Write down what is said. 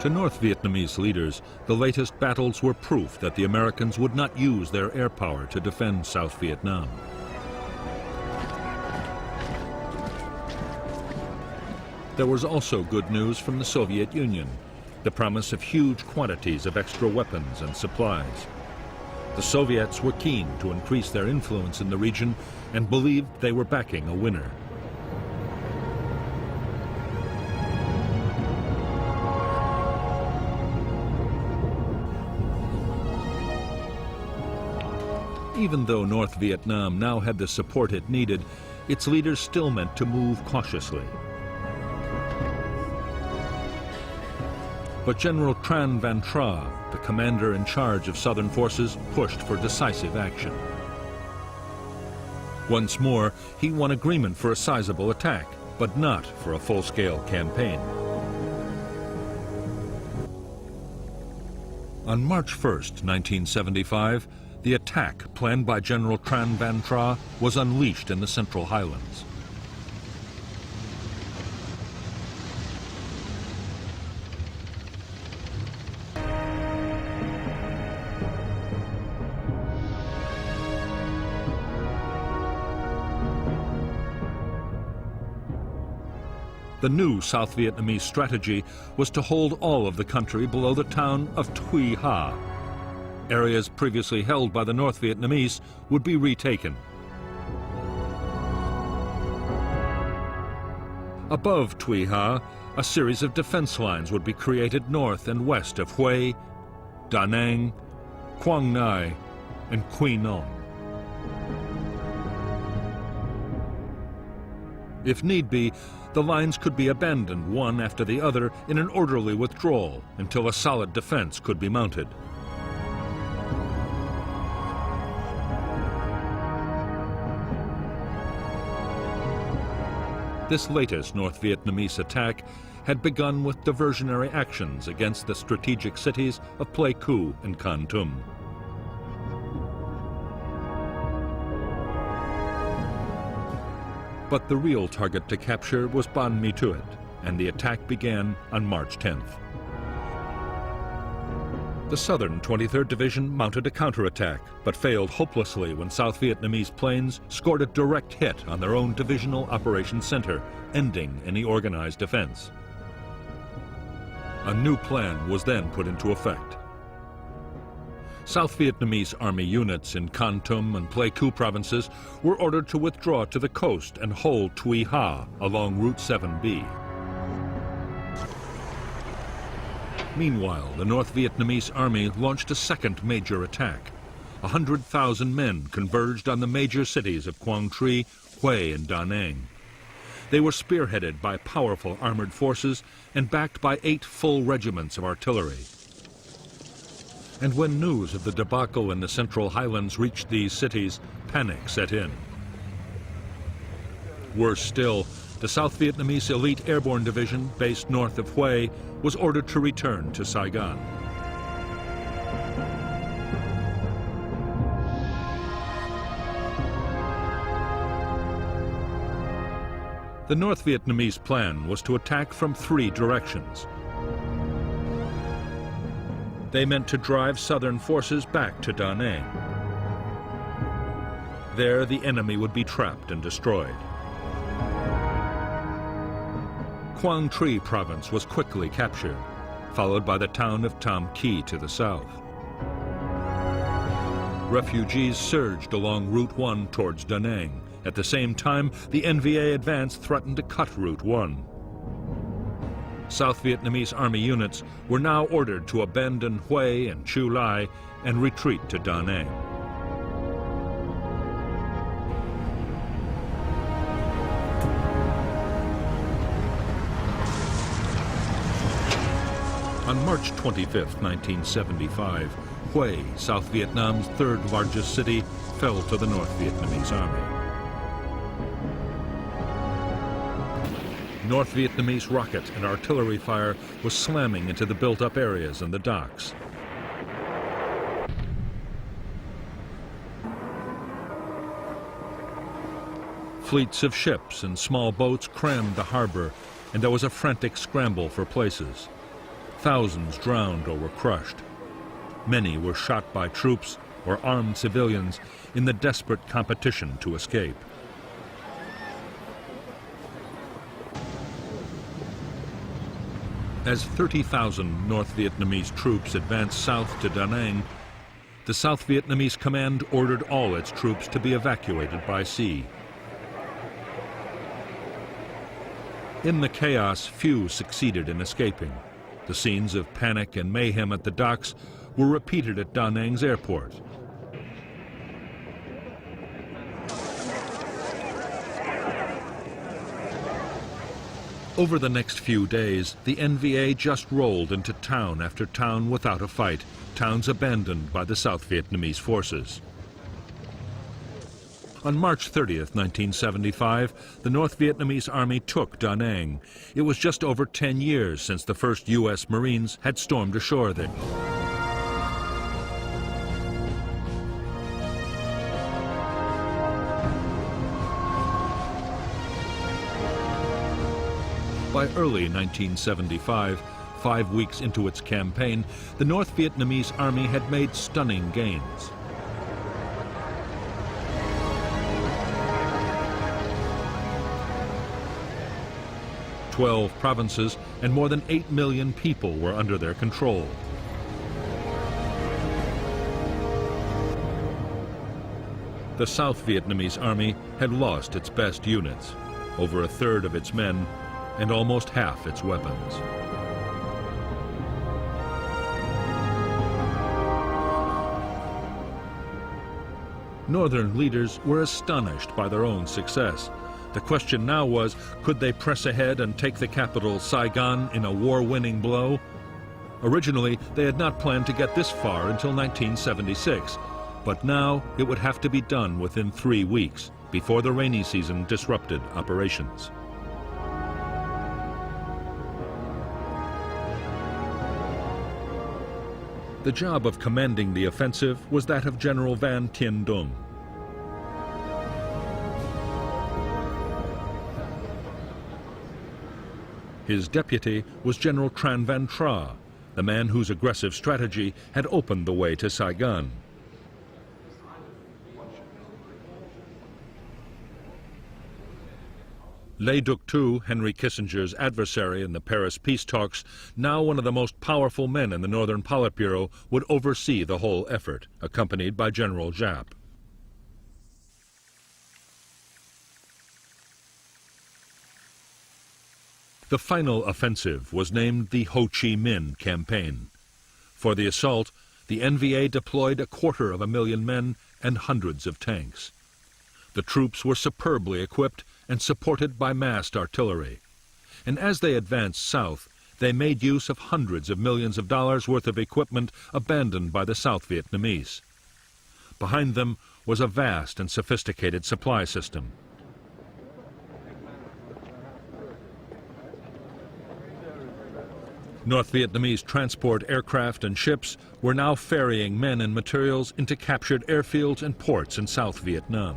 To North Vietnamese leaders, the latest battles were proof that the Americans would not use their air power to defend South Vietnam. There was also good news from the Soviet Union, the promise of huge quantities of extra weapons and supplies. The Soviets were keen to increase their influence in the region and believed they were backing a winner. Even though North Vietnam now had the support it needed, its leaders still meant to move cautiously. But General Tran Van Tra, the commander in charge of southern forces, pushed for decisive action. Once more, he won agreement for a sizable attack, but not for a full-scale campaign. On March 1st, 1975, the attack planned by General Tran Van Tra was unleashed in the Central Highlands. The new South Vietnamese strategy was to hold all of the country below the town of Thuy Ha. Areas previously held by the North Vietnamese would be retaken. Above Thuy Ha, a series of defense lines would be created north and west of Hue, Da Nang, Quang Ngai, and Quy Nhon. If need be, the lines could be abandoned one after the other in an orderly withdrawal until a solid defense could be mounted. This latest North Vietnamese attack had begun with diversionary actions against the strategic cities of Pleiku and Kon Tum. But the real target to capture was Ban Mi Thuet, and the attack began on March 10th. The Southern 23rd Division mounted a counterattack, but failed hopelessly when South Vietnamese planes scored a direct hit on their own divisional operations center, ending any organized defense. A new plan was then put into effect. South Vietnamese army units in Kon Tum and Pleiku provinces were ordered to withdraw to the coast and hold Thuy Ha along Route 7B. Meanwhile, the North Vietnamese army launched a second major attack. 100,000 men converged on the major cities of Quang Tri, Hue, and Da Nang. They were spearheaded by powerful armored forces and backed by 8 full regiments of artillery. And when news of the debacle in the Central Highlands reached these cities, panic set in. Worse still, the South Vietnamese Elite Airborne Division, based north of Hue, was ordered to return to Saigon. The North Vietnamese plan was to attack from 3 directions. They meant to drive southern forces back to Da Nang. There, the enemy would be trapped and destroyed. Quang Tri province was quickly captured, followed by the town of Tam Kỳ to the south. Refugees surged along Route 1 towards Da Nang. At the same time, the NVA advance threatened to cut Route 1. South Vietnamese army units were now ordered to abandon Hue and Chu Lai and retreat to Da Nang. On March 25, 1975, Hue, South Vietnam's 3rd largest city, fell to the North Vietnamese army. North Vietnamese rocket and artillery fire was slamming into the built-up areas and the docks. Fleets of ships and small boats crammed the harbor, and there was a frantic scramble for places. Thousands drowned or were crushed. Many were shot by troops or armed civilians in the desperate competition to escape. As 30,000 North Vietnamese troops advanced south to Da Nang, the South Vietnamese command ordered all its troops to be evacuated by sea. In the chaos, few succeeded in escaping. The scenes of panic and mayhem at the docks were repeated at Da Nang's airport. Over the next few days, the NVA just rolled into town after town without a fight, towns abandoned by the South Vietnamese forces. On March 30th, 1975, the North Vietnamese Army took Da Nang. It was just over 10 years since the first U.S. Marines had stormed ashore there. By early 1975, 5 weeks into its campaign, the North Vietnamese Army had made stunning gains. "12 provinces and more than 8 million people were under their control. The South Vietnamese Army had lost its best units, over a third of its men, and almost half its weapons. Northern leaders were astonished by their own success. The question now was, could they press ahead and take the capital, Saigon, in a war-winning blow? Originally, they had not planned to get this far until 1976, but now it would have to be done within 3 weeks, before the rainy season disrupted operations. The job of commanding the offensive was that of General Van Tien Dung. His deputy was General Tran Van Tra, the man whose aggressive strategy had opened the way to Saigon. Le Duc Tu, Henry Kissinger's adversary in the Paris peace talks, now one of the most powerful men in the Northern Politburo, would oversee the whole effort, accompanied by General Giap. The final offensive was named the Ho Chi Minh Campaign. For the assault, the NVA deployed 250,000 men and hundreds of tanks. The troops were superbly equipped and supported by massed artillery. And as they advanced south, they made use of hundreds of millions of dollars worth of equipment abandoned by the South Vietnamese. Behind them was a vast and sophisticated supply system. North Vietnamese transport aircraft and ships were now ferrying men and materials into captured airfields and ports in South Vietnam.